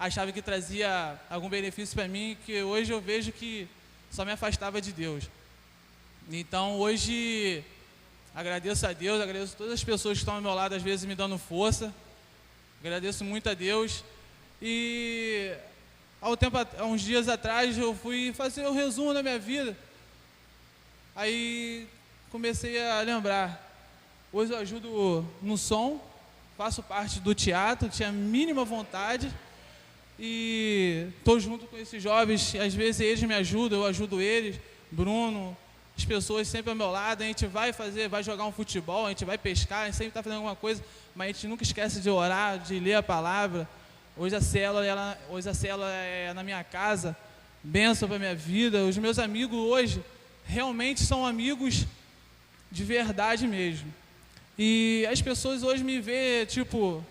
achava que trazia algum benefício para mim, que hoje eu vejo que só me afastava de Deus. Então hoje agradeço a Deus, agradeço a todas as pessoas que estão ao meu lado, às vezes me dando força, agradeço muito a Deus. E há uns dias atrás eu fui fazer o resumo da minha vida, aí comecei a lembrar, hoje eu ajudo no som, faço parte do teatro, tinha a mínima vontade, e estou junto com esses jovens, às vezes eles me ajudam, eu ajudo eles, Bruno, as pessoas sempre ao meu lado, a gente vai jogar um futebol, a gente vai pescar, a gente sempre está fazendo alguma coisa, mas a gente nunca esquece de orar, de ler a palavra. Hoje a célula é na minha casa, bênção para a minha vida. Os meus amigos hoje realmente são amigos de verdade mesmo. E as pessoas hoje me veem, tipo,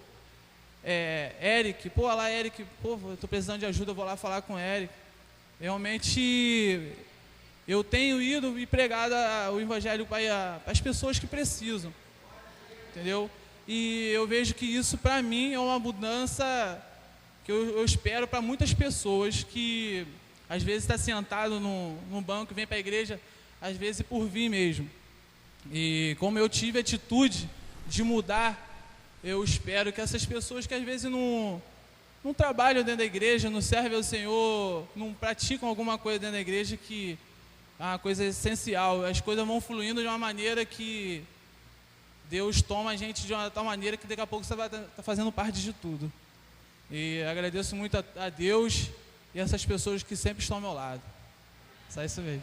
Eric, olha lá Eric, estou precisando de ajuda, eu vou lá falar com o Eric. Realmente eu tenho ido e pregado o evangelho para as pessoas que precisam, entendeu? E eu vejo que isso para mim é uma mudança que eu espero para muitas pessoas que às vezes está sentado num banco, vem para a igreja, às vezes por vir mesmo. E como eu tive a atitude de mudar, eu espero que essas pessoas que às vezes não trabalham dentro da igreja, não servem ao Senhor, não praticam alguma coisa dentro da igreja, que é uma coisa essencial, as coisas vão fluindo de uma maneira que Deus toma a gente de uma tal maneira que daqui a pouco você vai estar fazendo parte de tudo. E agradeço muito a Deus e essas pessoas que sempre estão ao meu lado. Só isso mesmo.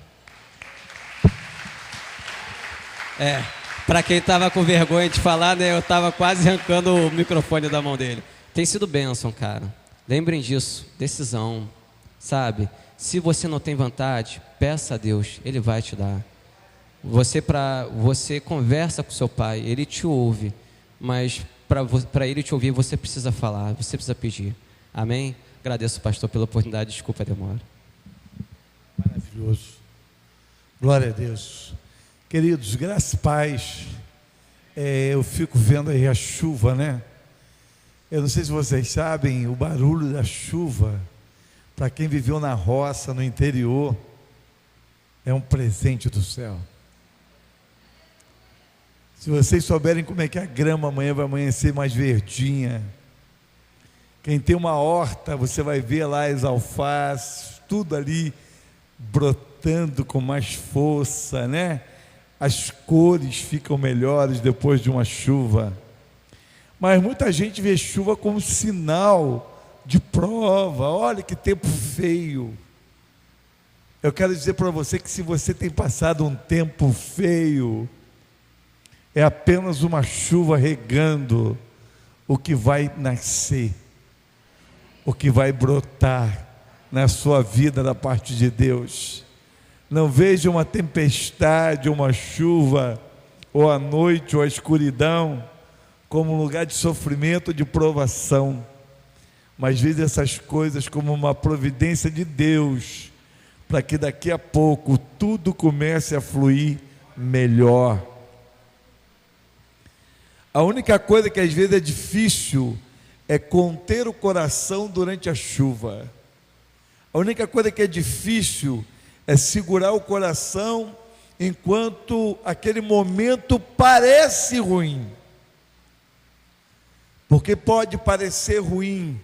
Para quem estava com vergonha de falar, né, eu estava quase arrancando o microfone da mão dele. Tem sido bênção, cara. Lembrem disso, decisão, sabe? Se você não tem vontade, peça a Deus, Ele vai te dar. Você conversa com seu pai, ele te ouve, mas para ele te ouvir, você precisa falar, você precisa pedir. Amém? Agradeço, pastor, pela oportunidade, desculpa a demora. Maravilhoso. Glória a Deus. Queridos, graça e paz. Eu fico vendo aí a chuva, né? Eu não sei se vocês sabem, o barulho da chuva, para quem viveu na roça, no interior, é um presente do céu. Se vocês souberem como é que a grama amanhã vai amanhecer mais verdinha, quem tem uma horta, você vai ver lá as alfaces, tudo ali brotando com mais força, né? As cores ficam melhores depois de uma chuva. Mas muita gente vê chuva como sinal de prova. Olha que tempo feio. Eu quero dizer para você que se você tem passado um tempo feio, é apenas uma chuva regando o que vai nascer, o que vai brotar na sua vida da parte de Deus. Não veja uma tempestade, uma chuva, ou a noite, ou a escuridão, como um lugar de sofrimento, de provação, mas veja essas coisas como uma providência de Deus, para que daqui a pouco tudo comece a fluir melhor. A única coisa que às vezes é difícil é conter o coração durante a chuva. A única coisa que é difícil é segurar o coração enquanto aquele momento parece ruim. Porque pode parecer ruim,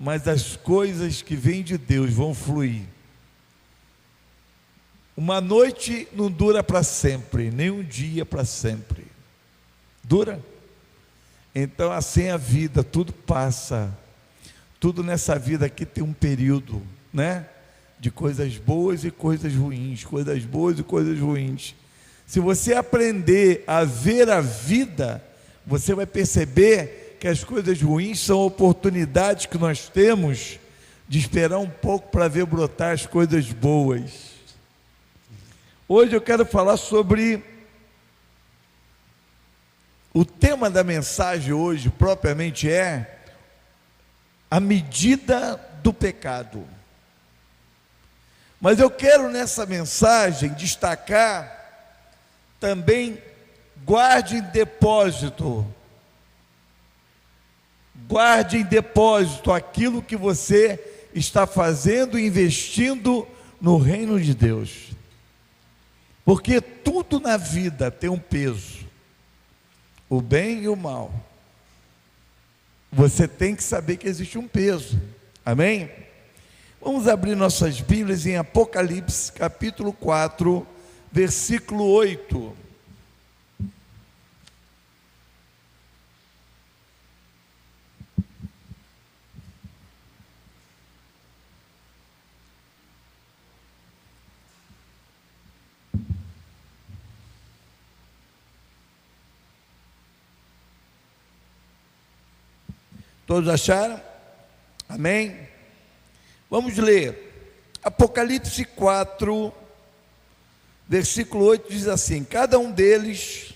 mas as coisas que vêm de Deus vão fluir. Uma noite não dura para sempre, nem um dia para sempre. Dura? Então assim é a vida, tudo passa. Tudo nessa vida aqui tem um período, né? De coisas boas e coisas ruins, coisas boas e coisas ruins. Se você aprender a ver a vida, você vai perceber que as coisas ruins são oportunidades que nós temos de esperar um pouco para ver brotar as coisas boas. Hoje eu quero falar sobre o tema da mensagem hoje, propriamente é a medida do pecado. Mas eu quero nessa mensagem destacar também, guarde em depósito Guarde em depósito aquilo que você está fazendo e investindo no reino de Deus. Porque tudo na vida tem um peso, o bem e o mal. Você tem que saber que existe um peso. Amém? Vamos abrir nossas Bíblias em Apocalipse, capítulo 4, versículo 8. Todos acharam? Amém? Vamos ler. Apocalipse 4, versículo 8 diz assim: cada um deles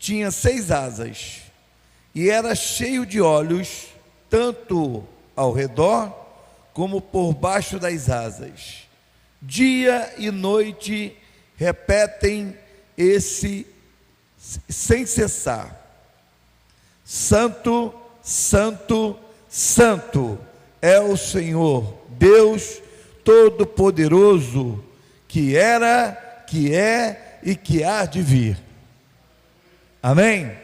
tinha 6 asas, e era cheio de olhos, tanto ao redor, como por baixo das asas. Dia e noite repetem esse sem cessar: Santo, Santo, Santo é o Senhor, Deus Todo-Poderoso, que era, que é e que há de vir. Amém?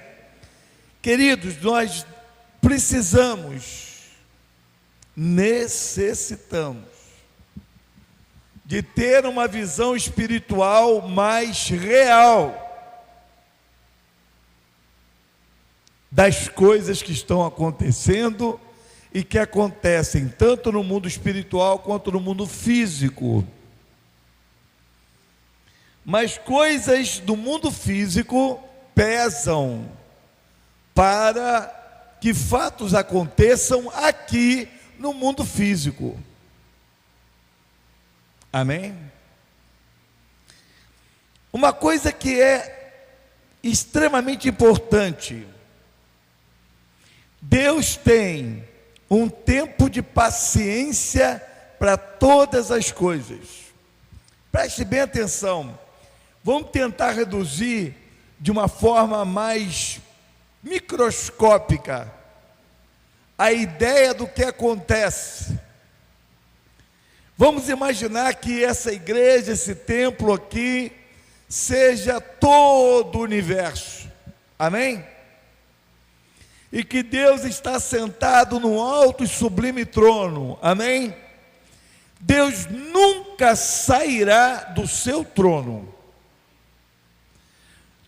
Queridos, nós necessitamos de ter uma visão espiritual mais real das coisas que estão acontecendo e que acontecem tanto no mundo espiritual quanto no mundo físico. Mas coisas do mundo físico pesam para que fatos aconteçam aqui no mundo físico. Amém? Uma coisa que é extremamente importante: Deus tem um tempo de paciência para todas as coisas. Preste bem atenção. Vamos tentar reduzir de uma forma mais microscópica a ideia do que acontece. Vamos imaginar que essa igreja, esse templo aqui, seja todo o universo. Amém? E que Deus está sentado no alto e sublime trono. Amém? Deus nunca sairá do seu trono.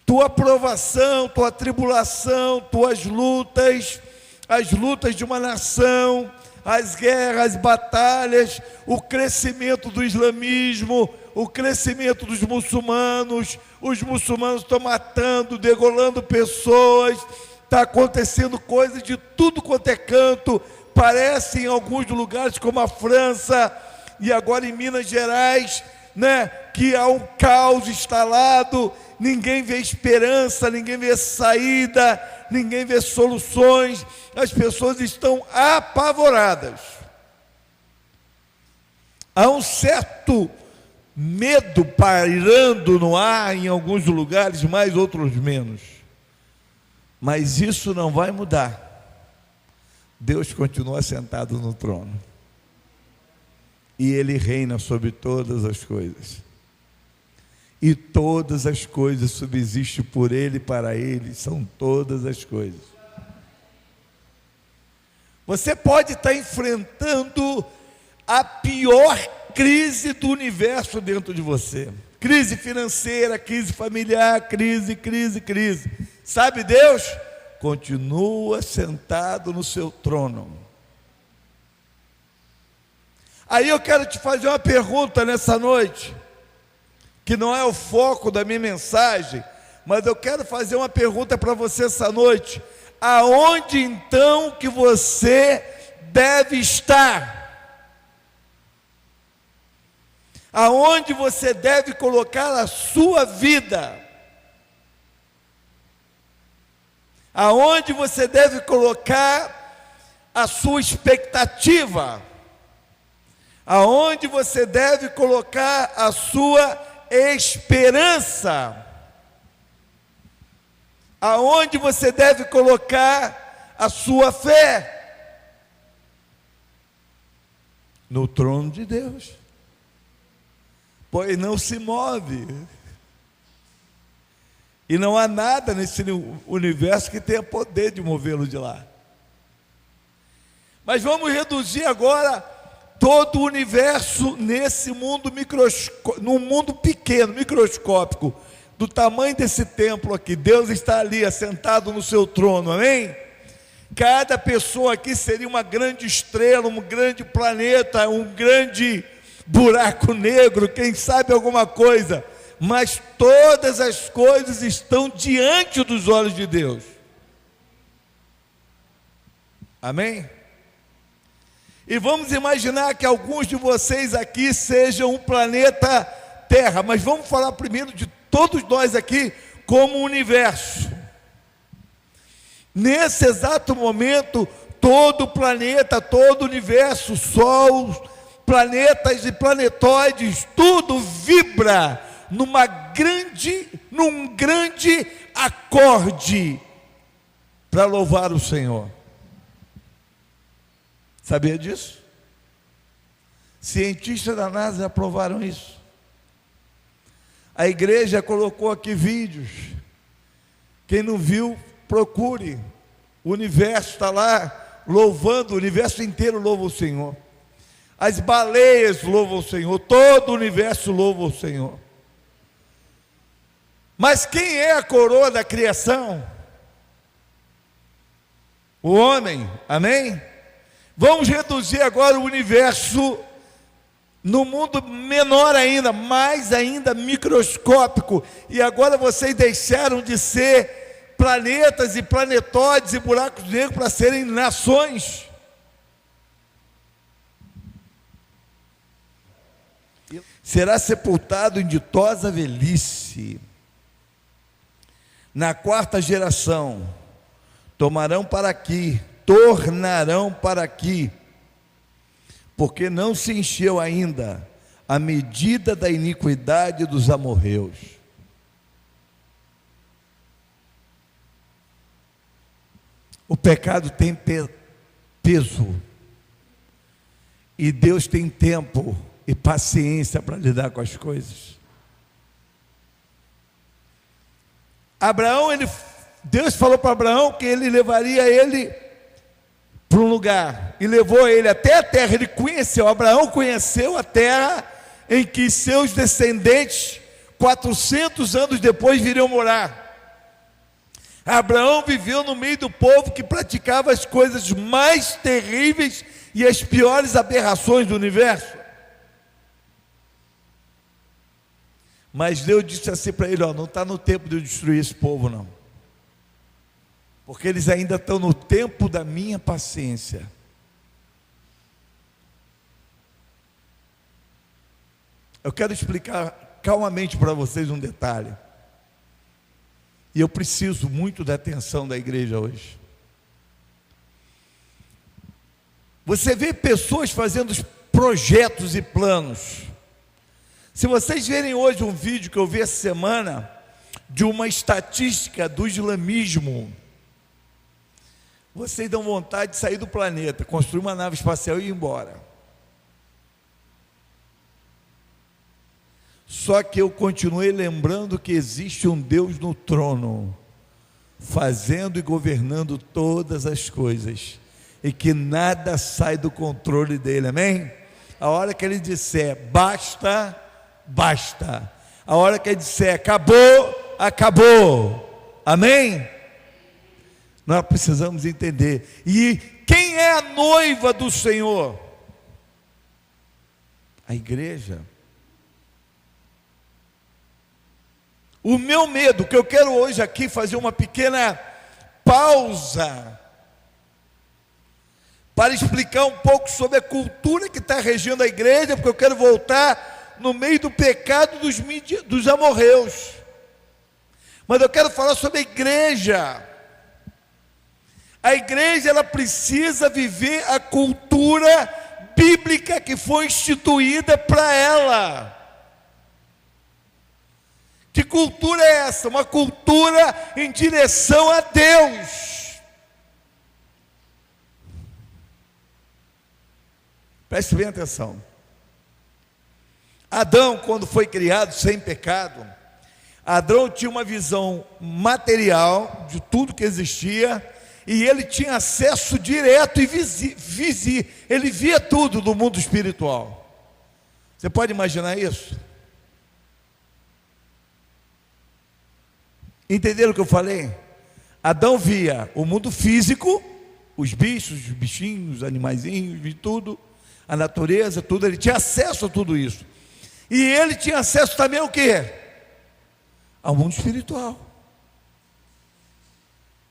Tua provação, tua tribulação, tuas lutas, as lutas de uma nação, as guerras, as batalhas, o crescimento do islamismo, o crescimento dos muçulmanos, os muçulmanos estão matando, degolando pessoas, está acontecendo coisas de tudo quanto é canto. Parece em alguns lugares como a França e agora em Minas Gerais, né, que há um caos instalado, ninguém vê esperança, ninguém vê saída, ninguém vê soluções, as pessoas estão apavoradas. Há um certo medo pairando no ar em alguns lugares, mais outros menos. Mas isso não vai mudar. Deus continua sentado no trono. E Ele reina sobre todas as coisas. E todas as coisas subsistem por Ele e para Ele, são todas as coisas. Você pode estar enfrentando a pior crise do universo dentro de você. Crise financeira, crise familiar, crise. Sabe Deus? Continua sentado no seu trono. Aí eu quero te fazer uma pergunta nessa noite, que não é o foco da minha mensagem, mas eu quero fazer uma pergunta para você essa noite: aonde então que você deve estar? Aonde você deve colocar a sua vida? Aonde você deve colocar a sua expectativa? Aonde você deve colocar a sua esperança? Aonde você deve colocar a sua fé? No trono de Deus, pois não se move, e não há nada nesse universo que tenha poder de movê-lo de lá. Mas vamos reduzir agora todo o universo nesse mundo num mundo pequeno, microscópico, do tamanho desse templo aqui. Deus está ali assentado no seu trono, amém? Cada pessoa aqui seria uma grande estrela, um grande planeta, um grande buraco negro, quem sabe alguma coisa, mas todas as coisas estão diante dos olhos de Deus, amém? E vamos imaginar que alguns de vocês aqui sejam um planeta Terra, mas vamos falar primeiro de todos nós aqui como universo. Nesse exato momento, todo o planeta, todo o universo, Sol, planetas e planetóides, tudo vibra num grande acorde para louvar o Senhor. Sabia disso? Cientistas da NASA aprovaram isso. A igreja colocou aqui vídeos. Quem não viu, procure. O universo está lá louvando, o universo inteiro louva o Senhor. As baleias louvam o Senhor, todo o universo louva o Senhor. Mas quem é a coroa da criação? O homem, amém? Vamos reduzir agora o universo no mundo menor ainda, mais ainda microscópico. E agora vocês deixaram de ser planetas e planetóides e buracos negros para serem nações. Será sepultado em ditosa velhice. Na quarta geração, tornarão para aqui, porque não se encheu ainda a medida da iniquidade dos amorreus. O pecado tem peso, e Deus tem tempo e paciência para lidar com as coisas. Deus falou para Abraão que ele levaria ele para um lugar, e levou ele até a terra. Abraão conheceu a terra em que seus descendentes 400 anos depois viriam morar. Abraão viveu no meio do povo que praticava as coisas mais terríveis e as piores aberrações do universo. Mas Deus disse assim para ele: não está no tempo de eu destruir esse povo não, porque eles ainda estão no tempo da minha paciência. Eu quero explicar calmamente para vocês um detalhe, e eu preciso muito da atenção da igreja hoje. Você vê pessoas fazendo projetos e planos. Se vocês verem hoje um vídeo que eu vi essa semana, de uma estatística do islamismo, vocês dão vontade de sair do planeta, construir uma nave espacial e ir embora. Só que eu continuei lembrando que existe um Deus no trono, fazendo e governando todas as coisas, e que nada sai do controle dele, amém? A hora que ele disser basta, basta. A hora que ele disser acabou, acabou, amém? Nós precisamos entender. E quem é a noiva do Senhor? A igreja. O meu medo, que eu quero hoje aqui fazer uma pequena pausa para explicar um pouco sobre a cultura que está regendo a igreja, porque eu quero voltar no meio do pecado dos amorreus. Mas eu quero falar sobre a igreja. A igreja, ela precisa viver a cultura bíblica que foi instituída para ela. Que cultura é essa? Uma cultura em direção a Deus. Preste bem atenção. Adão, quando foi criado sem pecado, Adão tinha uma visão material de tudo que existia, e ele tinha acesso direto e ele via tudo do mundo espiritual. Você pode imaginar isso? Entenderam o que eu falei? Adão via o mundo físico, os bichos, os bichinhos, os animaizinhos, e tudo, a natureza, tudo, ele tinha acesso a tudo isso. E ele tinha acesso também ao quê? Ao mundo espiritual.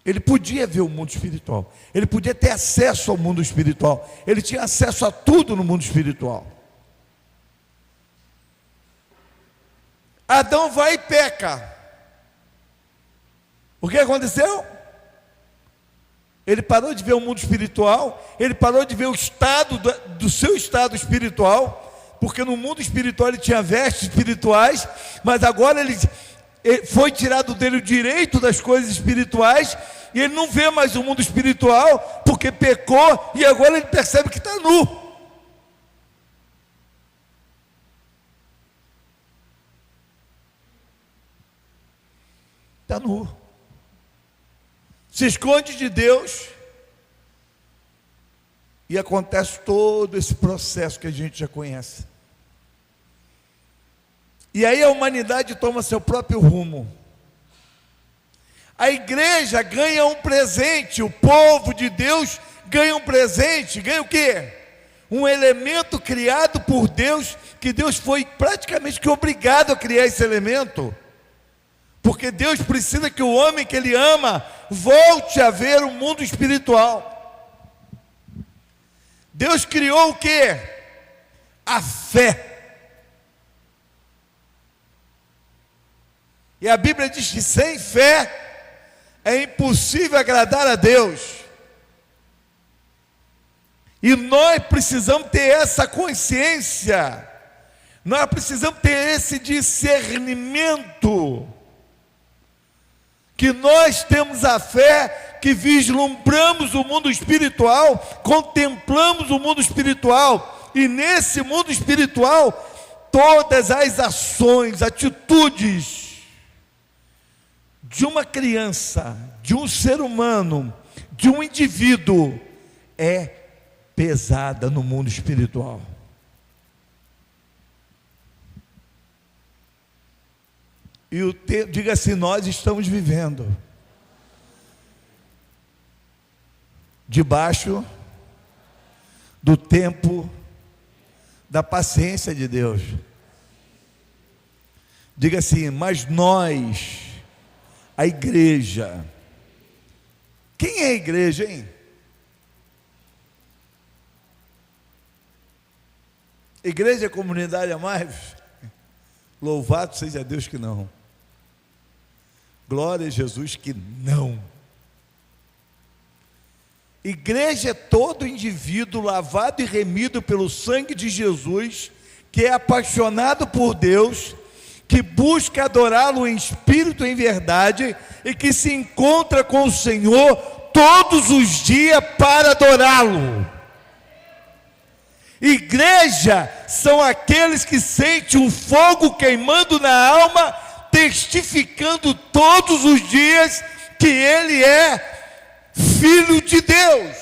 Ele podia ver o mundo espiritual, ele podia ter acesso ao mundo espiritual, ele tinha acesso a tudo no mundo espiritual. Adão vai e peca. O que aconteceu? Ele parou de ver o mundo espiritual, ele parou de ver o estado do seu estado espiritual, porque no mundo espiritual ele tinha vestes espirituais, mas agora ele foi tirado dele o direito das coisas espirituais, e ele não vê mais o mundo espiritual, porque pecou, e agora ele percebe que está nu. Está nu. Se esconde de Deus, e acontece todo esse processo que a gente já conhece. E aí a humanidade toma seu próprio rumo. A igreja ganha um presente, o povo de Deus ganha um presente. Ganha o quê? Um elemento criado por Deus, que Deus foi praticamente que obrigado a criar esse elemento. Porque Deus precisa que o homem que Ele ama volte a ver o mundo espiritual. Deus criou o quê? A fé. E a Bíblia diz que sem fé é impossível agradar a Deus. E nós precisamos ter essa consciência, nós precisamos ter esse discernimento, que nós temos a fé, que vislumbramos o mundo espiritual, contemplamos o mundo espiritual, e nesse mundo espiritual, todas as ações, atitudes de uma criança, de um ser humano, de um indivíduo, é pesada no mundo espiritual. E diga assim: nós estamos vivendo debaixo do tempo da paciência de Deus. Diga assim: mas nós, a igreja. Quem é a igreja, hein? Igreja é comunidade a mais? Louvado seja Deus que não. Glória a Jesus que não. Igreja é todo indivíduo lavado e remido pelo sangue de Jesus, que é apaixonado por Deus, que busca adorá-lo em espírito e em verdade, e que se encontra com o Senhor todos os dias para adorá-lo. Igreja são aqueles que sentem o fogo queimando na alma, testificando todos os dias que ele é filho de Deus.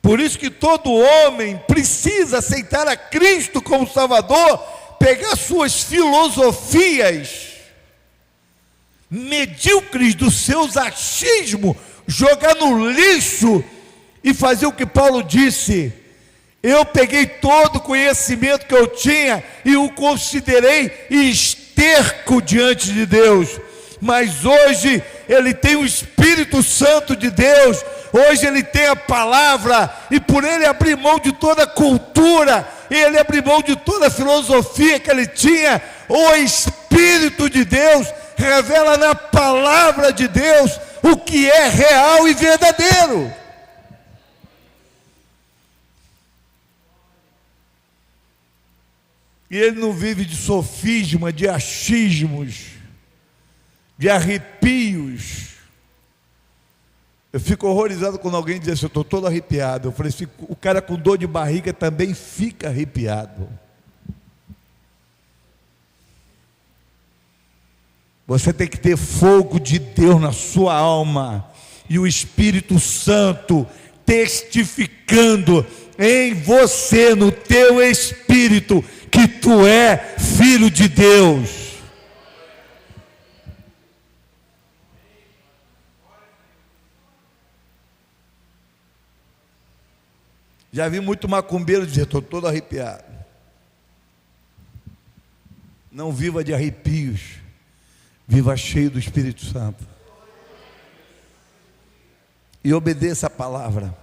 Por isso que todo homem precisa aceitar a Cristo como Salvador, pegar suas filosofias medíocres dos seus achismos, jogar no lixo e fazer o que Paulo disse: eu peguei todo o conhecimento que eu tinha e o considerei esterco diante de Deus, mas hoje ele tem o Espírito Santo de Deus, hoje ele tem a palavra, e por ele abrir mão de toda a cultura, ele abriu mão de toda a filosofia que ele tinha. O Espírito de Deus revela na palavra de Deus o que é real e verdadeiro. E ele não vive de sofisma, de achismos, de arrepios. Eu fico horrorizado quando alguém diz assim, eu estou todo arrepiado. Eu falei assim, o cara com dor de barriga também fica arrepiado. Você tem que ter fogo de Deus na sua alma, e o Espírito Santo testificando em você, no teu espírito, que tu é filho de Deus. Já vi muito macumbeiro dizer, estou todo arrepiado. Não viva de arrepios, viva cheio do Espírito Santo. E obedeça a palavra.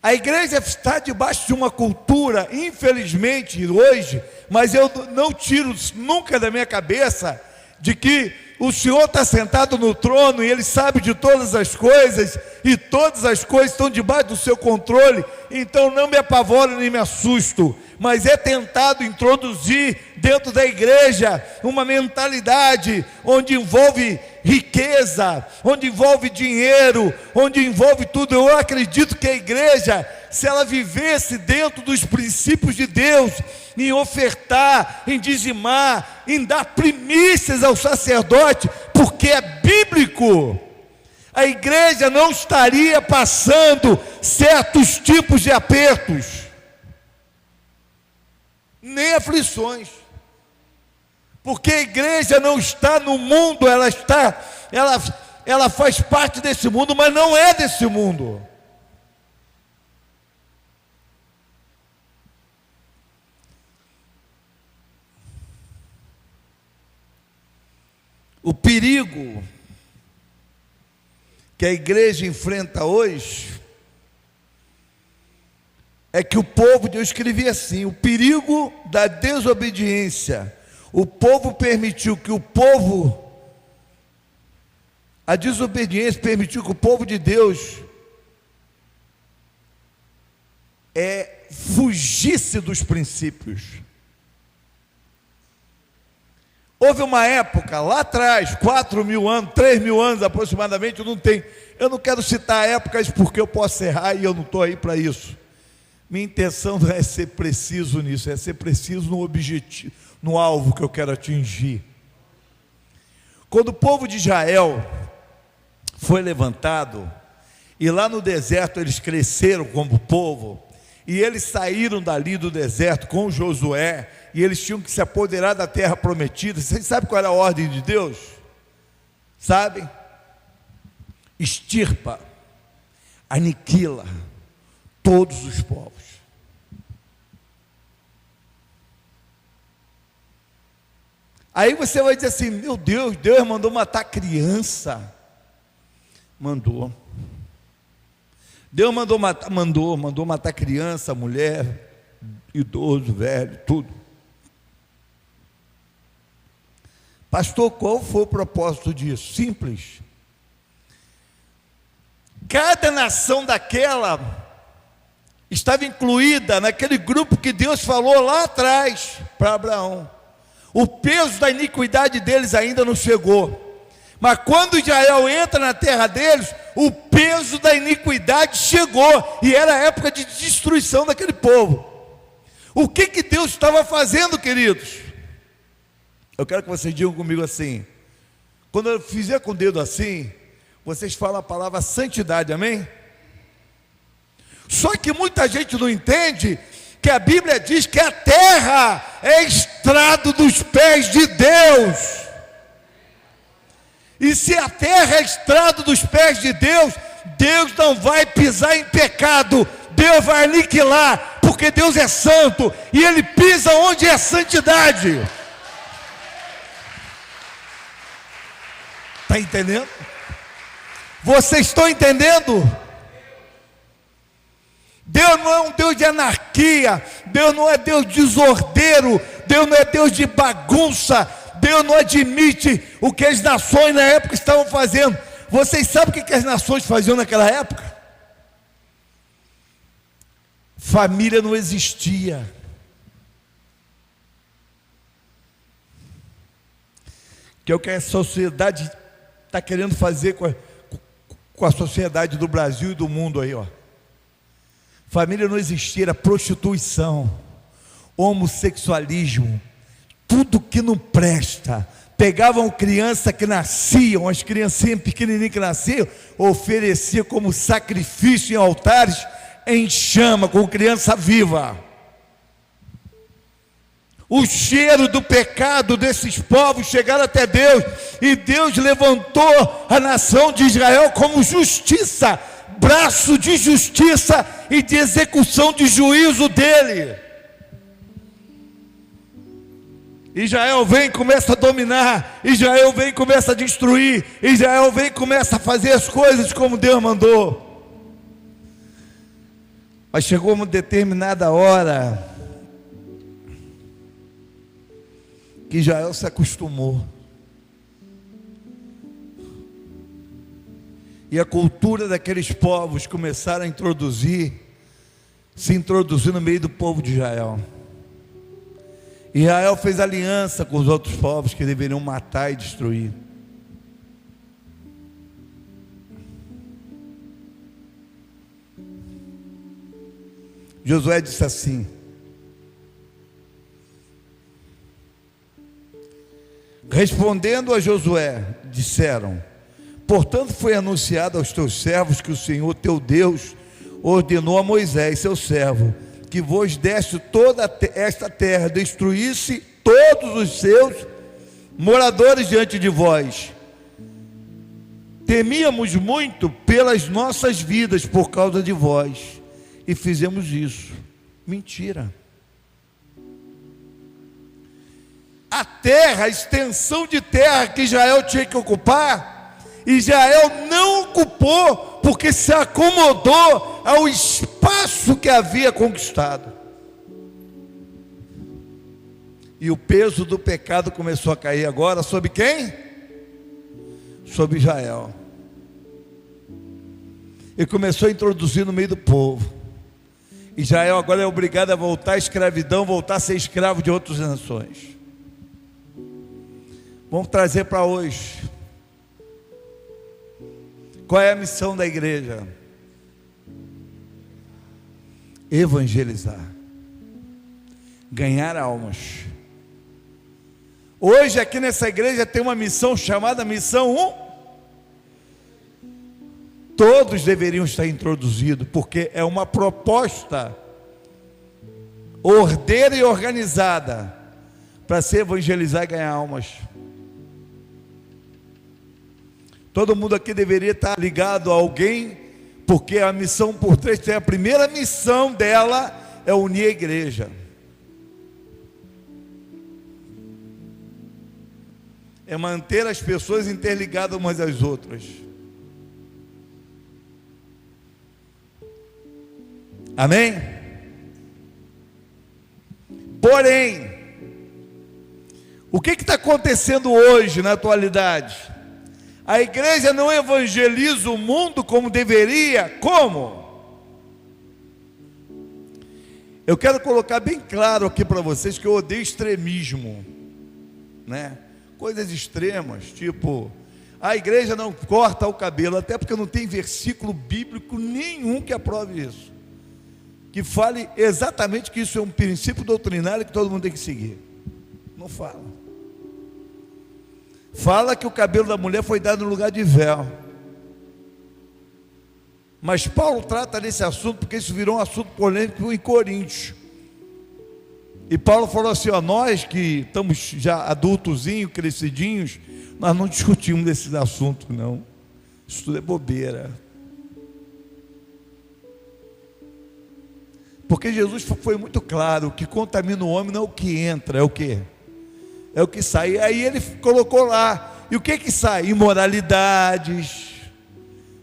A igreja está debaixo de uma cultura, infelizmente, hoje, mas eu não tiro nunca da minha cabeça, de que o Senhor está sentado no trono e Ele sabe de todas as coisas, e todas as coisas estão debaixo do seu controle. Então não me apavoro nem me assusto, mas é tentado introduzir dentro da igreja uma mentalidade onde envolve riqueza, onde envolve dinheiro, onde envolve tudo. Eu acredito que a igreja, se ela vivesse dentro dos princípios de Deus, em ofertar, em dizimar, em dar primícias ao sacerdote, porque é bíblico, a igreja não estaria passando certos tipos de apertos, nem aflições, porque a igreja não está no mundo, ela faz parte desse mundo, mas não é desse mundo. O perigo que a igreja enfrenta hoje é que o povo, eu escrevi assim, o perigo da desobediência. O povo permitiu que a desobediência permitiu que o povo de Deus fugisse dos princípios. Houve uma época, lá atrás, 4.000 anos, 3.000 anos aproximadamente, eu não quero citar épocas porque eu posso errar e eu não estou aí para isso. Minha intenção não é ser preciso nisso, é ser preciso no objetivo, no alvo que eu quero atingir. Quando o povo de Israel foi levantado, e lá no deserto eles cresceram como povo, e eles saíram dali do deserto com Josué, e eles tinham que se apoderar da terra prometida. Vocês sabem qual era a ordem de Deus? Sabem? Extirpa, aniquila todos os povos. Aí você vai dizer assim, meu Deus, Deus mandou matar criança. Mandou. Deus mandou matar criança, mulher, idoso, velho, tudo. Pastor, qual foi o propósito disso? Simples. Cada nação daquela estava incluída naquele grupo que Deus falou lá atrás para Abraão. O peso da iniquidade deles ainda não chegou. Mas quando Israel entra na terra deles, o peso da iniquidade chegou, e era a época de destruição daquele povo. O que Deus estava fazendo, queridos? Eu quero que vocês digam comigo assim, quando eu fizer com o dedo assim, vocês falam a palavra santidade, amém? Só que muita gente não entende que a Bíblia diz que a terra é estrado dos pés de Deus. E se a terra é estrado dos pés de Deus, Deus não vai pisar em pecado, Deus vai aniquilar, porque Deus é santo, e Ele pisa onde é santidade. Está entendendo? Vocês estão entendendo? Deus não é um Deus de anarquia, Deus não é Deus de desordeiro, Deus não é Deus de bagunça, Deus não admite o que as nações na época estavam fazendo. Vocês sabem o que as nações faziam naquela época? família não existia. Que é o que a sociedade está querendo fazer com a sociedade do Brasil e do mundo aí, ó. Família não existia, era prostituição, homossexualismo, tudo que não presta. Pegavam crianças que nasciam, as criancinhas pequenininhas que nasciam, ofereciam como sacrifício em altares, em chama, com criança viva. O cheiro do pecado desses povos chegaram até Deus, e Deus levantou a nação de Israel como justiça, braço de justiça e de execução de juízo dele. Israel vem e começa a dominar, Israel vem e começa a destruir, Israel vem e começa a fazer as coisas como Deus mandou. Mas chegou uma determinada hora que Israel se acostumou, e a cultura daqueles povos começaram a se introduzir no meio do povo de Israel. Israel fez aliança com os outros povos que deveriam matar e destruir. Josué disse assim: respondendo a Josué, disseram: portanto foi anunciado aos teus servos que o Senhor teu Deus ordenou a Moisés, seu servo, que vos deste toda esta terra, destruísse todos os seus moradores diante de vós. Temíamos muito pelas nossas vidas por causa de vós, e fizemos isso. Mentira. A terra, a extensão de terra que Israel tinha que ocupar, Israel não ocupou, porque se acomodou ao espaço que havia conquistado. E o peso do pecado começou a cair agora sobre quem? Sobre Israel. E começou a introduzir no meio do povo. Israel agora é obrigado a voltar à escravidão, voltar a ser escravo de outras nações. Vamos trazer para hoje. Qual é a missão da igreja? Evangelizar, ganhar almas. Hoje aqui nessa igreja tem uma missão chamada Missão 1. Todos deveriam estar introduzidos, porque é uma proposta ordeira e organizada para se evangelizar e ganhar almas. Todo mundo aqui deveria estar ligado a alguém, porque a missão por trás tem a primeira missão dela é unir a igreja. É manter as pessoas interligadas umas às outras. Amém? Porém, o que está acontecendo hoje na atualidade? A igreja não evangeliza o mundo como deveria. Como? Eu quero colocar bem claro aqui para vocês que eu odeio extremismo, né? Coisas extremas, tipo, a igreja não corta o cabelo, até porque não tem versículo bíblico nenhum que aprove isso, que fale exatamente que isso é um princípio doutrinário que todo mundo tem que seguir. Não fala. Fala que o cabelo da mulher foi dado no lugar de véu. Mas Paulo trata desse assunto porque isso virou um assunto polêmico em Coríntios. E Paulo falou assim, ó, nós que estamos já adultozinhos, crescidinhos, nós não discutimos desse assunto não. Isso tudo é bobeira. Porque Jesus foi muito claro, o que contamina o homem não é o que entra, é o que? É o que sai. Aí ele colocou lá, e o que sai? Imoralidades,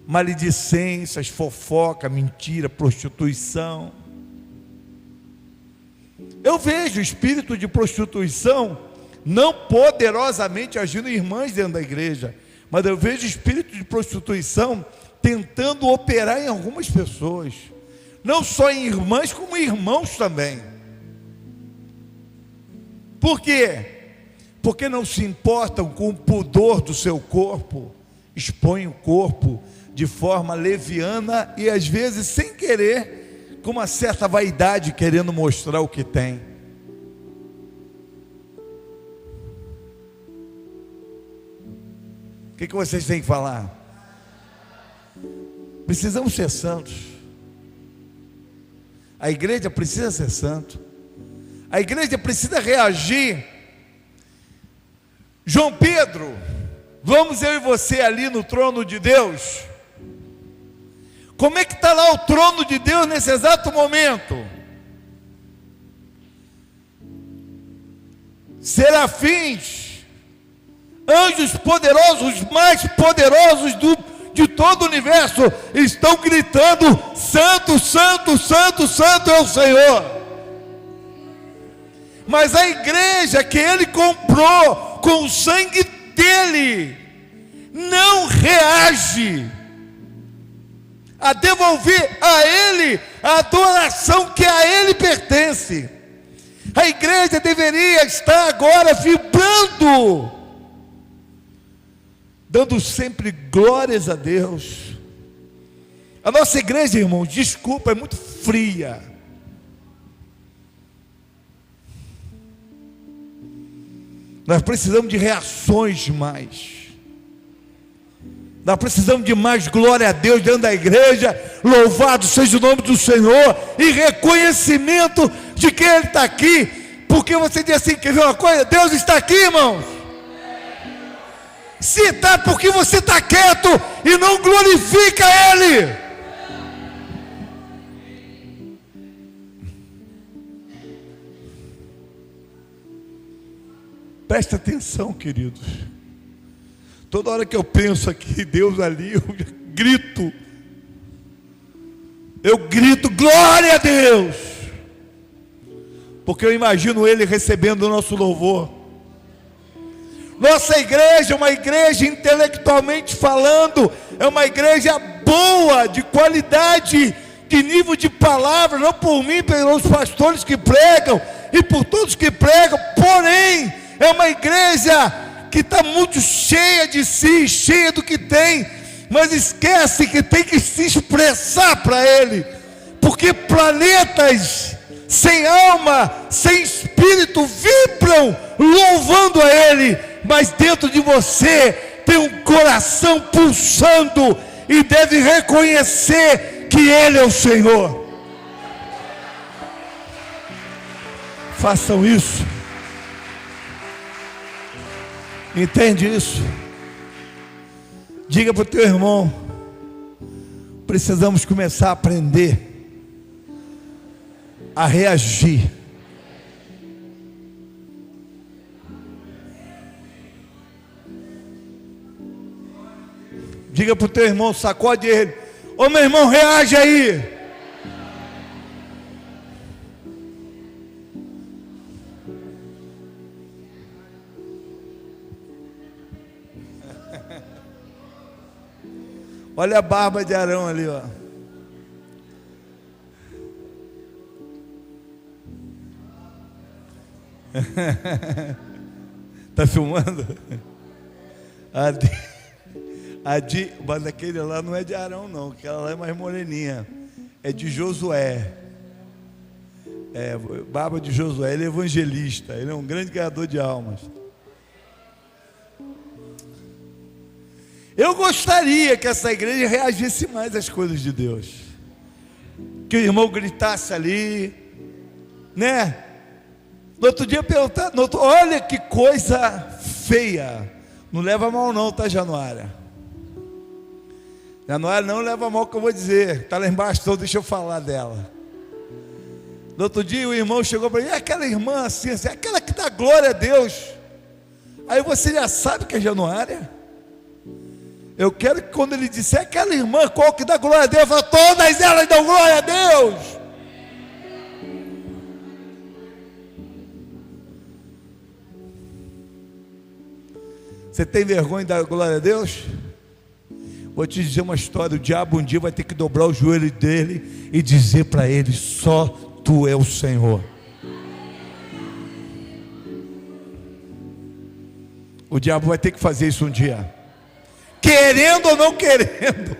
maledicências, fofoca, mentira, prostituição. Eu vejo espírito de prostituição não poderosamente agindo em irmãs dentro da igreja, mas eu vejo espírito de prostituição tentando operar em algumas pessoas. não só em irmãs, como em irmãos também. Por quê? Porque não se importam com o pudor do seu corpo, expõem o corpo de forma leviana e às vezes sem querer, com uma certa vaidade, querendo mostrar o que tem. O que vocês têm que falar? Precisamos ser santos. A igreja precisa ser santo. A igreja precisa reagir. João Pedro, vamos eu e você ali no trono de Deus. Como é que está lá o trono de Deus nesse exato momento? Serafins, anjos poderosos, mais poderosos de todo o universo, estão gritando: santo, santo, santo, santo é o Senhor. Mas a igreja que ele comprou com o sangue dele, não reage a devolver a ele a adoração que a ele pertence. A igreja deveria estar agora vibrando, dando sempre glórias a Deus. A nossa igreja, irmãos, desculpa, é muito fria. Nós precisamos de reações mais. Nós precisamos de mais glória a Deus dentro da igreja. Louvado seja o nome do Senhor. E reconhecimento de que Ele está aqui. Porque você diz assim, quer ver uma coisa? Deus está aqui, irmãos. Se está, porque você está quieto e não glorifica Ele. Presta atenção, queridos. Toda hora que eu penso aqui, Deus ali, eu grito, glória a Deus, porque eu imagino Ele recebendo o nosso louvor. Nossa igreja é uma igreja, intelectualmente falando, é uma igreja boa, de qualidade, de nível de palavra, não por mim, pelos pastores que pregam, e por todos que pregam, porém, é uma igreja que está muito cheia de si, cheia do que tem, mas esquece que tem que se expressar para Ele, porque planetas sem alma, sem espírito, vibram louvando a Ele, mas dentro de você tem um coração pulsando e deve reconhecer que Ele é o Senhor. Façam isso. Entende isso? Diga para o teu irmão: precisamos começar a aprender a reagir. Diga para o teu irmão, sacode ele: ô meu irmão, reage aí. Olha a barba de Arão ali, ó. Tá filmando? Mas aquele lá não é de Arão, não. Aquela lá é mais moreninha. É de Josué. É, barba de Josué. Ele é evangelista. Ele é um grande ganhador de almas. Eu gostaria que essa igreja reagisse mais às coisas de Deus. Que o irmão gritasse ali, né? No outro dia perguntar, olha que coisa feia. Não leva mal não, tá, Januária? Januária não leva mal o que eu vou dizer. Está lá embaixo, então deixa eu falar dela. No outro dia o irmão chegou para mim: é aquela irmã assim, é aquela que dá glória a Deus. Aí você já sabe que é Januária. Eu quero que quando ele disser aquela irmã qual que dá glória a Deus, eu falo: todas elas dão glória a Deus. Você tem vergonha de dar glória a Deus? Vou te dizer uma história: o diabo um dia vai ter que dobrar o joelho dele e dizer para ele: só tu é o Senhor. O diabo vai ter que fazer isso um dia, querendo ou não querendo.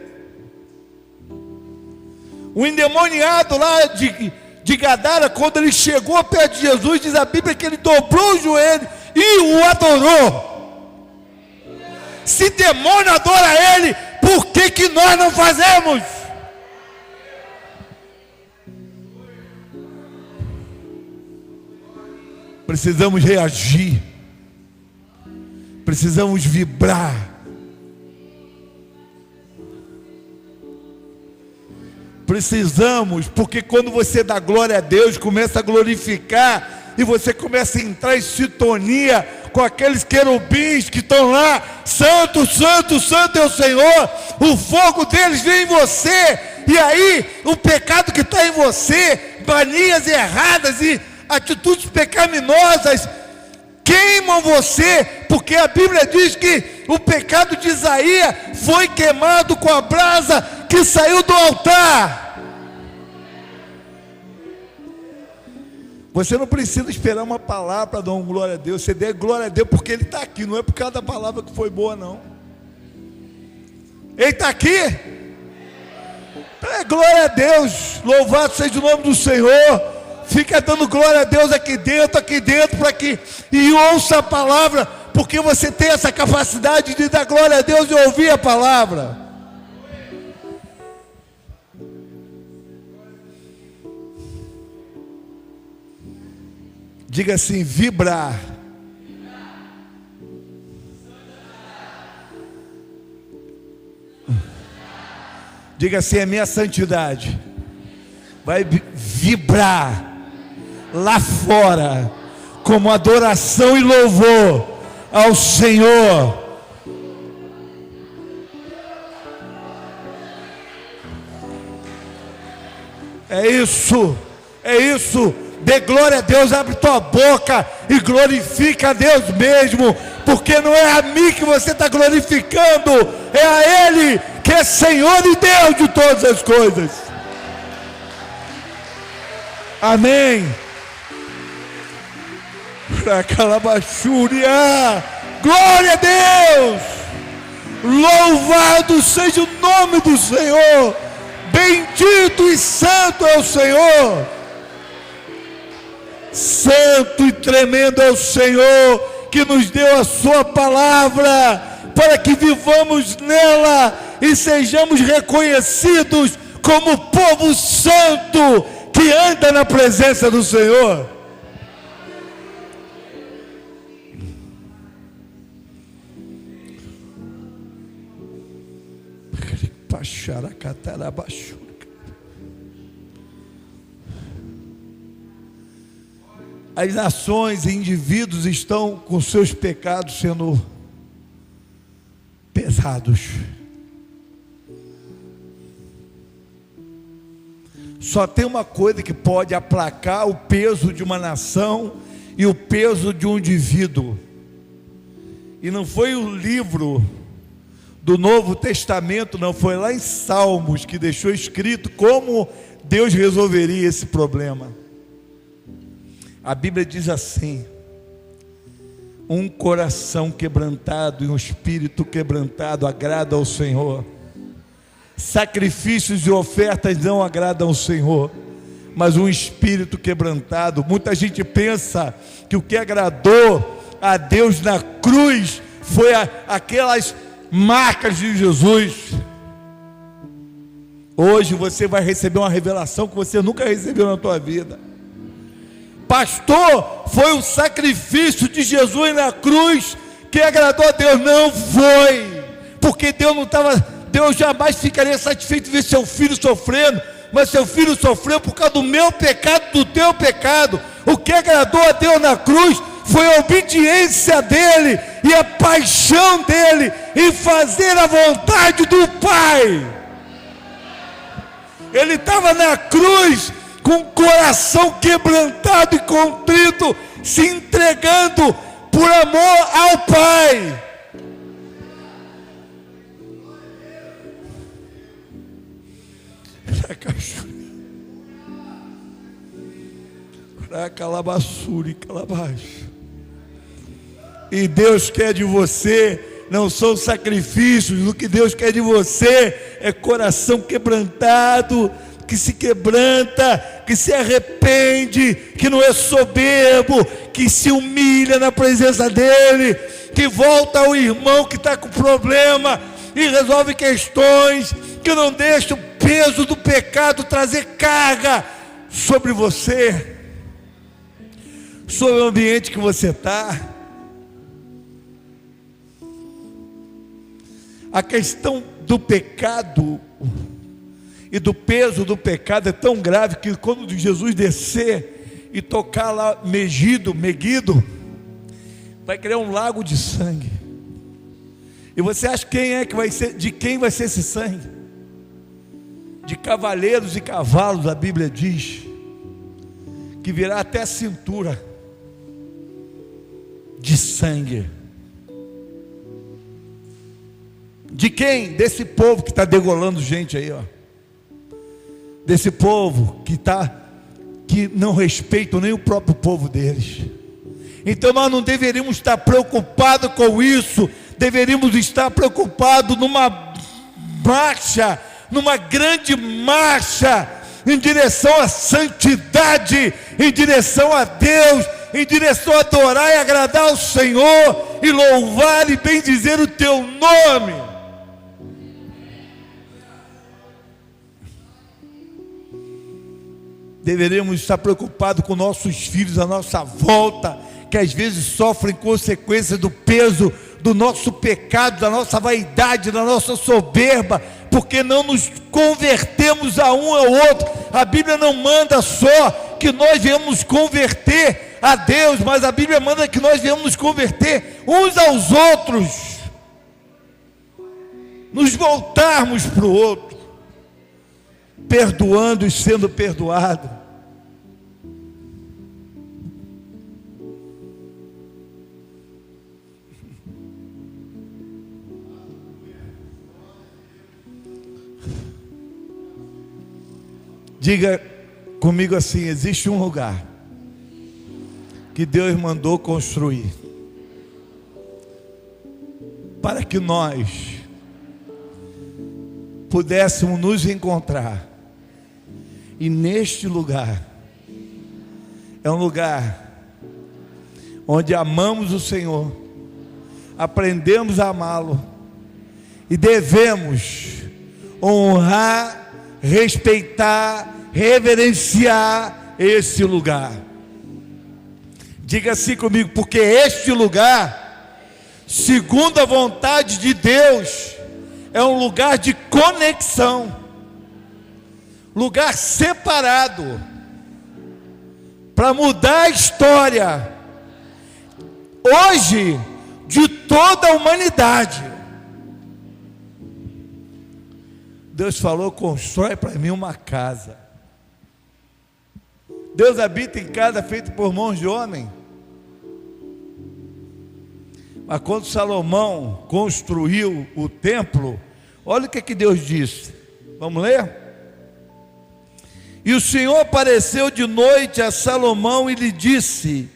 O endemoniado lá de Gadara, quando ele chegou perto de Jesus, diz a Bíblia que ele dobrou o joelho e o adorou. Se demônio adora ele, por que nós não fazemos? Precisamos reagir, precisamos vibrar, precisamos, porque quando você dá glória a Deus, começa a glorificar, e você começa a entrar em sintonia com aqueles querubins que estão lá: santo, santo, santo é o Senhor. O fogo deles vem em você, e aí o pecado que está em você, manias erradas e atitudes pecaminosas, queimam você, porque a Bíblia diz que o pecado de Isaías foi queimado com a brasa que saiu do altar. Você não precisa esperar uma palavra para dar uma glória a Deus. Você dê glória a Deus porque Ele está aqui, não é por causa da palavra que foi boa, não. Ele está aqui. Glória a Deus, louvado seja o nome do Senhor. Fica dando glória a Deus aqui dentro, para que e ouça a palavra, porque você tem essa capacidade de dar glória a Deus e ouvir a palavra. Diga assim: vibrar. Diga assim: a minha santidade vai vibrar lá fora como adoração e louvor ao Senhor. É isso, é isso. Dê glória a Deus, abre tua boca e glorifica a Deus mesmo, porque não é a mim que você está glorificando, é a Ele que é Senhor e Deus de todas as coisas. Amém. Glória a Deus. Louvado seja o nome do Senhor. Bendito e santo é o Senhor. Santo e tremendo é o Senhor, que nos deu a sua palavra, para que vivamos nela e sejamos reconhecidos como povo santo, que anda na presença do Senhor. As nações e indivíduos estão com seus pecados sendo pesados. Só tem uma coisa que pode aplacar o peso de uma nação e o peso de um indivíduo. E não foi o livro do Novo Testamento, não, foi lá em Salmos que deixou escrito como Deus resolveria esse problema. A Bíblia diz assim: um coração quebrantado e um espírito quebrantado agrada ao Senhor. Sacrifícios e ofertas não agradam ao Senhor, mas um espírito quebrantado. Muita gente pensa que o que agradou a Deus na cruz foi aquelas marcas de Jesus. Hoje você vai receber uma revelação que você nunca recebeu na tua vida. Pastor, foi o sacrifício de Jesus na cruz que agradou a Deus? Não foi, porque Deus jamais ficaria satisfeito de ver seu filho sofrendo, mas seu filho sofreu por causa do meu pecado, do teu pecado. O que agradou a Deus na cruz foi a obediência dele e a paixão dele em fazer a vontade do Pai. Ele estava na cruz com o coração quebrantado e contrito, se entregando por amor ao Pai. E Deus quer de você, não são sacrifícios, o que Deus quer de você é coração quebrantado, que se quebranta, que se arrepende, que não é soberbo, que se humilha na presença dEle, que volta ao irmão que está com problema e resolve questões, que não deixa o peso do pecado trazer carga sobre você, sobre o ambiente que você está. A questão do pecado e do peso do pecado é tão grave que quando Jesus descer e tocar lá Meguido, vai criar um lago de sangue. E você acha de quem vai ser esse sangue? De cavaleiros e cavalos, a Bíblia diz, que virá até a cintura de sangue. De quem? Desse povo que está degolando gente aí, ó. Desse povo que não respeitam nem o próprio povo deles. Então nós não deveríamos estar preocupados com isso. Deveríamos estar preocupados numa marcha, numa grande marcha em direção à santidade, em direção a Deus, em direção a adorar e agradar ao Senhor e louvar e bendizer o teu nome. Deveríamos estar preocupados com nossos filhos à nossa volta, que às vezes sofrem consequências do peso do nosso pecado, da nossa vaidade, da nossa soberba, porque não nos convertemos a um ao outro. A Bíblia não manda só que nós venhamos nos converter a Deus, mas a Bíblia manda que nós venhamos nos converter uns aos outros, nos voltarmos para o outro, perdoando e sendo perdoado. Diga comigo assim: existe um lugar que Deus mandou construir para que nós pudéssemos nos encontrar. E neste lugar é um lugar onde amamos o Senhor, aprendemos a amá-lo e devemos honrar, respeitar, reverenciar esse lugar. Diga assim comigo: porque este lugar, segundo a vontade de Deus, é um lugar de conexão, lugar separado, para mudar a história, hoje, de toda a humanidade. Deus falou: constrói para mim uma casa. Deus habita em casa feita por mãos de homem. Mas quando Salomão construiu o templo, olha o que Deus disse. Vamos ler? E o Senhor apareceu de noite a Salomão e lhe disse: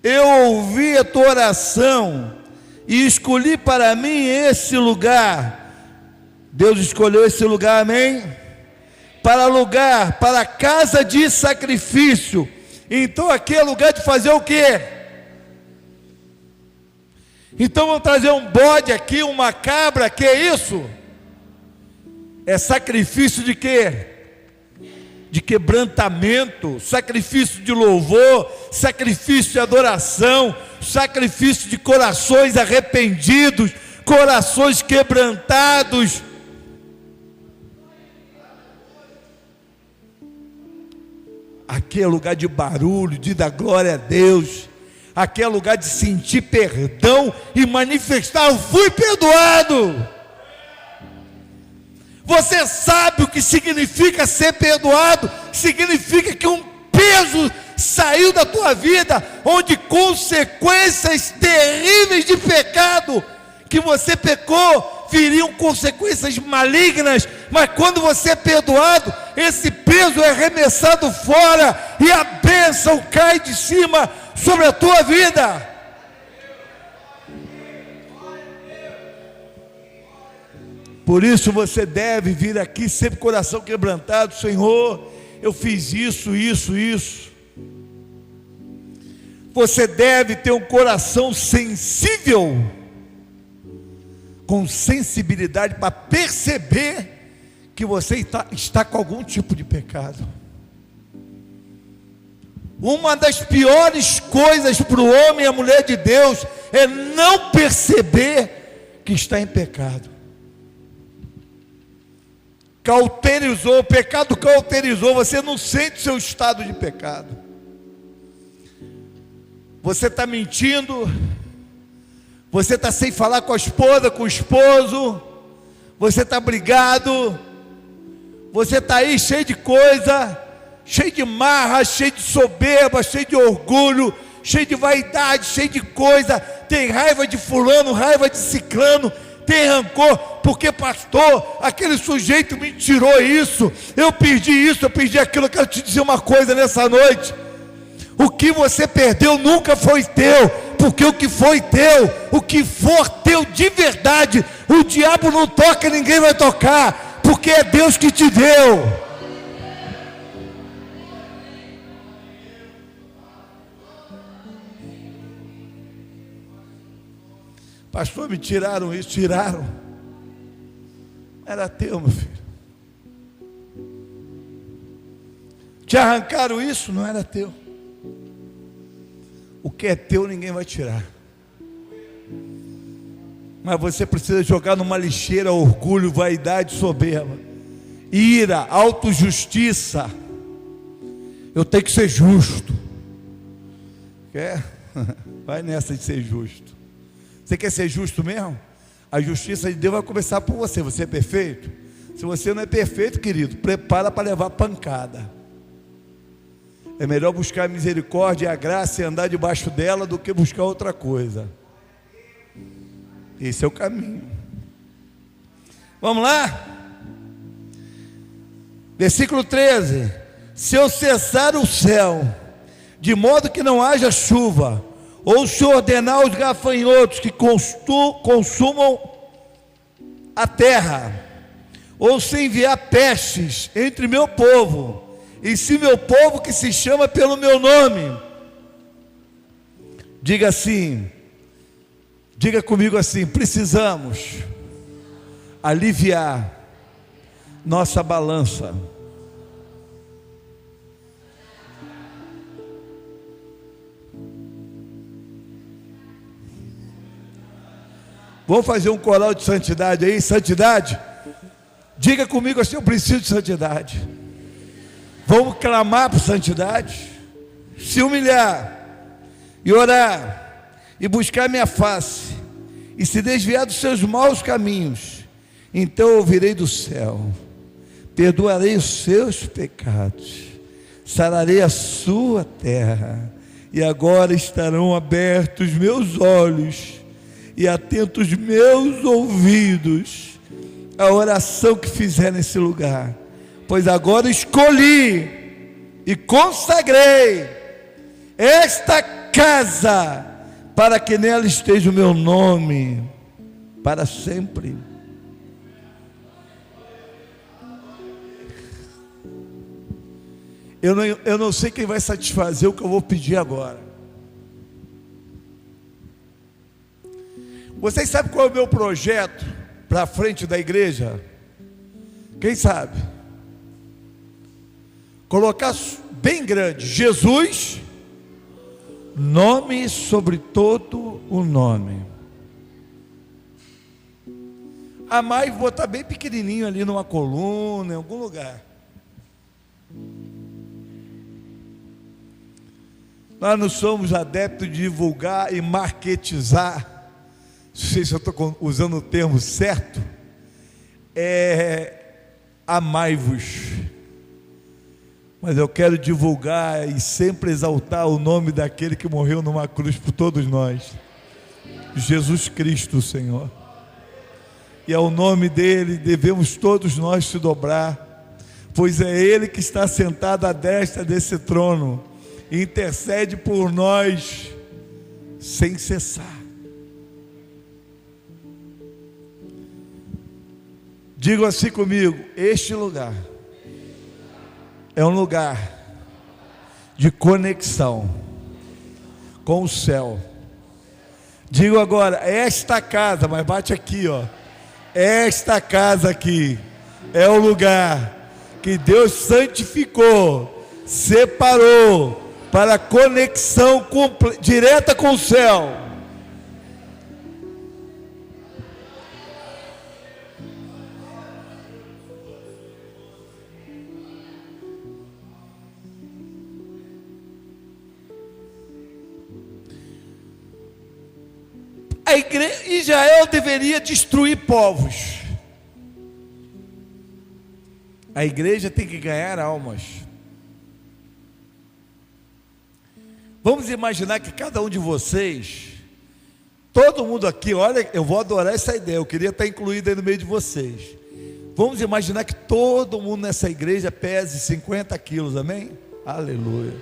eu ouvi a tua oração e escolhi para mim esse lugar. Deus escolheu esse lugar, amém? Para lugar, para casa de sacrifício. Então aqui é lugar de fazer o quê? Então vamos trazer um bode aqui, uma cabra, que é isso? É sacrifício de quê? De quebrantamento, sacrifício de louvor, sacrifício de adoração, sacrifício de corações arrependidos, corações quebrantados. Aqui é lugar de barulho, de dar glória a Deus. Aqui é lugar de sentir perdão e manifestar: eu fui perdoado. Você sabe o que significa ser perdoado? Significa que um peso saiu da tua vida, onde consequências terríveis de pecado que você pecou viriam consequências malignas, mas quando você é perdoado, esse peso é arremessado fora e a bênção cai de cima sobre a tua vida. Por isso você deve vir aqui sempre com o coração quebrantado. Senhor, eu fiz isso. Você deve ter um coração sensível, com sensibilidade para perceber que você está com algum tipo de pecado. Uma das piores coisas para o homem e a mulher de Deus é não perceber que está em pecado. Cauterizou, o pecado cauterizou, você não sente o seu estado de pecado. Você está mentindo, você está sem falar com a esposa, com o esposo, você está brigado, você está aí cheio de coisa, cheio de marra, cheio de soberba, cheio de orgulho, cheio de vaidade, cheio de coisa, tem raiva de fulano, raiva de ciclano, tem rancor, porque pastor, aquele sujeito me tirou isso, eu perdi aquilo. Eu quero te dizer uma coisa nessa noite: o que você perdeu nunca foi teu, porque o que foi teu, o que for teu de verdade, o diabo não toca, ninguém vai tocar, porque é Deus que te deu. Pastor, me tiraram isso, tiraram. Era teu, meu filho. Te arrancaram isso, não era teu. O que é teu ninguém vai tirar. Mas você precisa jogar numa lixeira orgulho, vaidade, soberba, ira, autojustiça. Eu tenho que ser justo. Quer? Vai nessa de ser justo. Você quer ser justo mesmo? A justiça de Deus vai começar por você. Você é perfeito? Se você não é perfeito, querido, prepara para levar pancada. É melhor buscar a misericórdia e a graça e andar debaixo dela do que buscar outra coisa. Esse é o caminho. Vamos lá? Versículo 13: se eu cessar o céu, de modo que não haja chuva, ou se ordenar os gafanhotos que consumam a terra, ou se enviar pestes entre meu povo, e se meu povo que se chama pelo meu nome, diga comigo assim: precisamos aliviar nossa balança. Vamos fazer um coral de santidade aí, santidade. Diga comigo assim: eu preciso de santidade. Vamos clamar por santidade, se humilhar e orar e buscar minha face e se desviar dos seus maus caminhos, então ouvirei do céu, perdoarei os seus pecados, sararei a sua terra, e agora estarão abertos meus olhos e atentos meus ouvidos à oração que fizer nesse lugar, pois agora escolhi e consagrei esta casa para que nela esteja o meu nome para sempre. Eu não sei quem vai satisfazer o que eu vou pedir agora. Vocês sabem qual é o meu projeto para a frente da igreja? Quem sabe? Colocar bem grande: Jesus, nome sobre todo o nome. A mais vou botar bem pequenininho ali numa coluna, em algum lugar. Nós não somos adeptos de divulgar e marketizar. Não sei se eu estou usando o termo certo. Amai-vos. Mas eu quero divulgar e sempre exaltar o nome daquele que morreu numa cruz por todos nós, Jesus Cristo, Senhor. e ao nome dele devemos todos nós se dobrar, pois é ele que está sentado à destra desse trono e intercede por nós sem cessar. Digo assim comigo: este lugar é um lugar de conexão com o céu. Digo agora, esta casa, mas bate aqui, ó. Esta casa aqui é o lugar que Deus santificou, separou para conexão direta com o céu. A igreja, Israel deveria destruir povos. A igreja tem que ganhar almas. Vamos imaginar que cada um de vocês, todo mundo aqui, olha, eu vou adorar essa ideia, eu queria estar incluído aí no meio de vocês. Vamos imaginar que todo mundo nessa igreja pese 50 quilos, amém? Aleluia.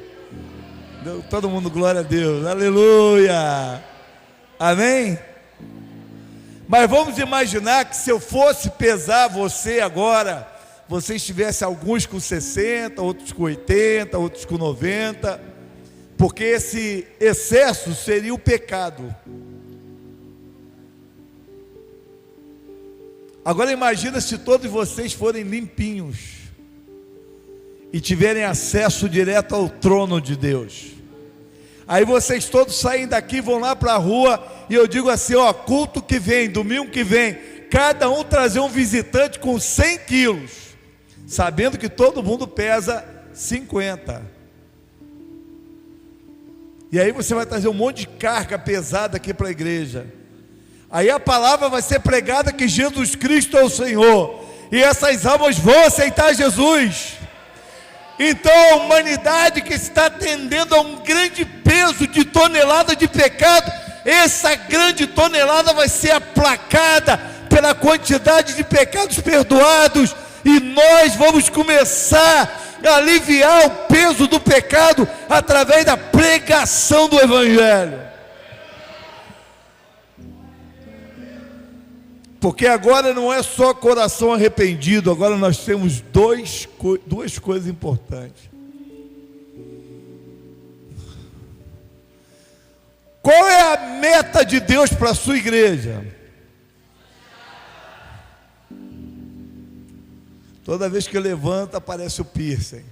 Todo mundo, glória a Deus, aleluia. Amém? Mas vamos imaginar que se eu fosse pesar você agora, você estivesse alguns com 60, outros com 80, outros com 90, porque esse excesso seria o pecado. Agora imagina se todos vocês forem limpinhos e tiverem acesso direto ao trono de Deus. Aí vocês todos saem daqui, vão lá para a rua, e eu digo assim, ó, culto que vem, domingo que vem, cada um trazer um visitante com 100 quilos, sabendo que todo mundo pesa 50. E aí você vai trazer um monte de carga pesada aqui para a igreja. Aí a palavra vai ser pregada que Jesus Cristo é o Senhor, e essas almas vão aceitar Jesus. Então a humanidade que está atendendo a um grande peso de tonelada de pecado, essa grande tonelada vai ser aplacada pela quantidade de pecados perdoados, e nós vamos começar a aliviar o peso do pecado através da pregação do Evangelho. Porque agora não é só coração arrependido, agora nós temos duas coisas importantes. Qual é a meta de Deus para a sua igreja? Toda vez que levanta aparece o piercing.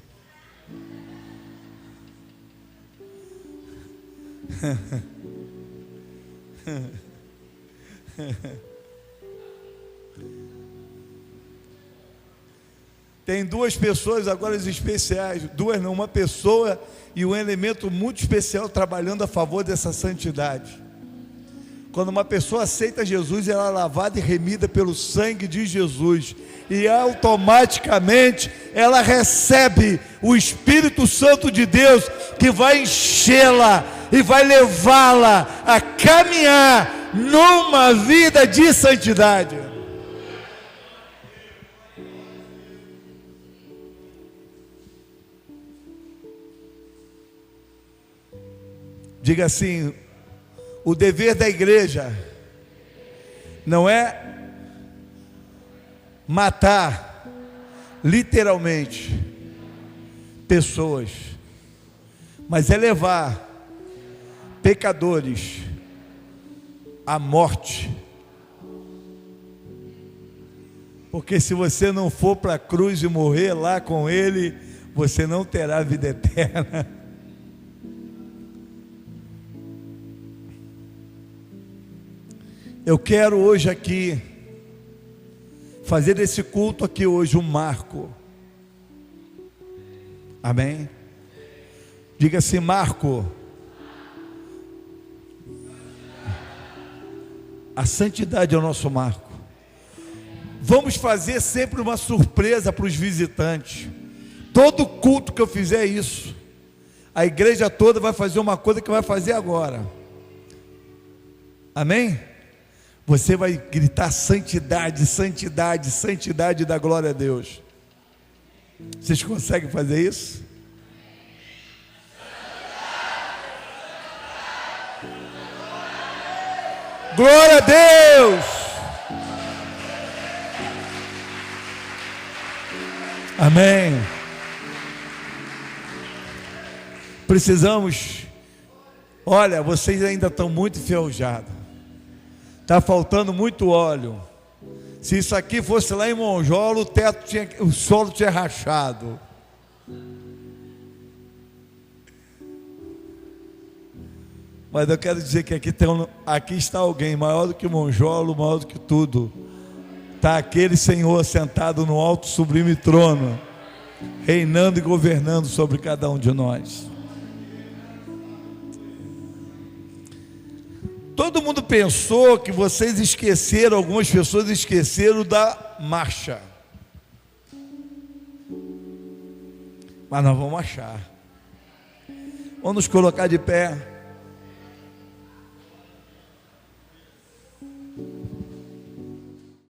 Tem duas pessoas agora especiais, duas não, uma pessoa e um elemento muito especial trabalhando a favor dessa santidade. Quando uma pessoa aceita Jesus, ela é lavada e remida pelo sangue de Jesus, e automaticamente ela recebe o Espírito Santo de Deus, que vai enchê-la e vai levá-la a caminhar numa vida de santidade. Diga assim: o dever da igreja não é matar, literalmente, pessoas, mas é levar pecadores à morte. Porque se você não for para a cruz e morrer lá com ele, você não terá vida eterna. Eu quero hoje aqui fazer desse culto aqui hoje um marco. Amém? Diga assim: marco. A santidade é o nosso marco. Vamos fazer sempre uma surpresa para os visitantes. Todo culto que eu fizer isso, a igreja toda vai fazer uma coisa que vai fazer agora. Amém? Você vai gritar santidade, santidade, santidade da glória a Deus. Vocês conseguem fazer isso? Glória a Deus! Amém. Precisamos, olha, vocês ainda estão muito enferrujados. Está faltando muito óleo. Se isso aqui fosse lá em Monjola, o solo tinha rachado. Mas eu quero dizer que aqui está alguém maior do que Monjola, maior do que tudo. Está aquele Senhor sentado no alto sublime trono, reinando e governando sobre cada um de nós. Todo mundo pensou que vocês esqueceram, algumas pessoas esqueceram da marcha. Mas nós vamos achar. Vamos nos colocar de pé.